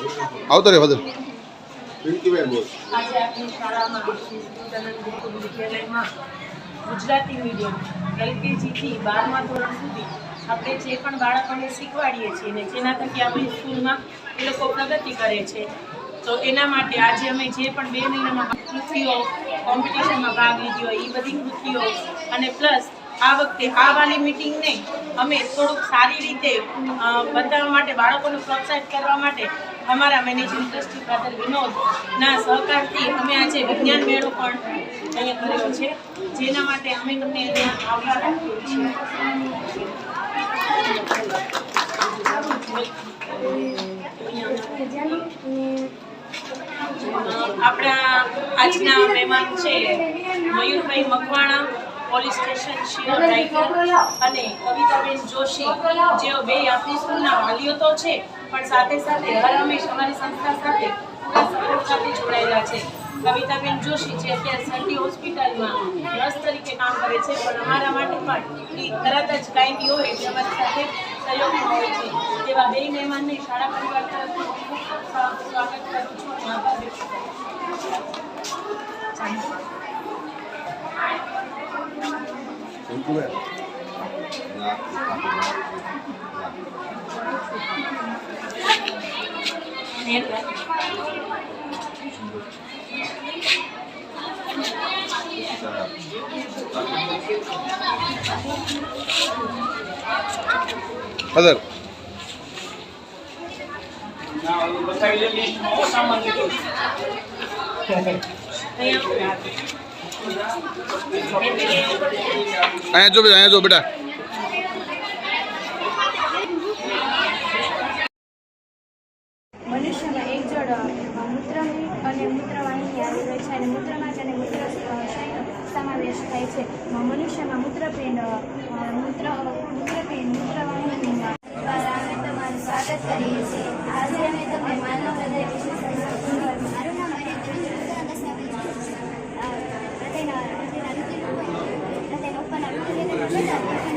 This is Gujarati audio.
આવતો રે વધુ આજે આપણી શાળામાં વિદ્યાલયમાં ગુજરાતી મીડિયમ LKG થી 12મા ધોરણ સુધી આપણે જે પણ બાળકોને શીખવાડીએ છીએ ને જેના થકી આપણી સ્કૂલમાં એ લોકો પ્રગતિ કરે છે તો એના માટે આજે અમે જે પણ 2 મહિનામાં કૃતિઓ કોમ્પિટિશનમાં ભાગ લીધો એ બધી કૃતિઓ અને પ્લસ આ વખતે આ વાલી મીટિંગને અમે થોડુંક સારી રીતે બતાવવા માટે બાળકોને પ્રોત્સાહિત કરવા માટે અમારા મેનેજિંગ ટ્રસ્ટી ફાધર વિનોદના સહકારથી અમે આજે વિજ્ઞાન મેળો પણ અહીંયા કર્યો છે જેના માટે અમે તમને અહીંયા આભાર આપીએ છીએ આપણા આજના મહેમાન છે મયુરભાઈ મકવાણા પોલીસ સ્ટેશન શિયર રાઇટર અને કવિતાબેન જોશી જેઓ બે આપણી સ્કૂલના વાલીઓ તો છે પણ સાથે સાથે હર હંમેશ અમારી સંસ્થા સાથે સપોર્ટ સાથે જોડાયેલા છે કવિતાબેન જોશી જે અત્યારે સર્ટી હોસ્પિટલમાં નર્સ તરીકે કામ કરે છે પણ અમારા માટે પણ તરત જ કાંઈ બી હોય એટલે અમારી સાથે સહયોગમાં હોય છે તેવા બે મહેમાનને શાળા પરિવાર તરફથી ખૂબ સ્વાગત કરું છું અને આભાર વ્યક્ત કરું અદર અહીંયા જો બેટા મનુષ્યમાં એક જોડ મૂત્રની અને મૂત્રવાહિની આવેલી હોય છે અને મૂત્રમાર્ગ અને મૂત્રાશયનો સમાવેશ થાય છે મનુષ્યમાં મૂત્રપિંડ મૂત્રવાહિની દ્વારા અમે તમારું સ્વાગત કરીએ છીએ આજે અમે તમને માનવ હૃદય વિશે મારું નામ હૃદયના ઉપરના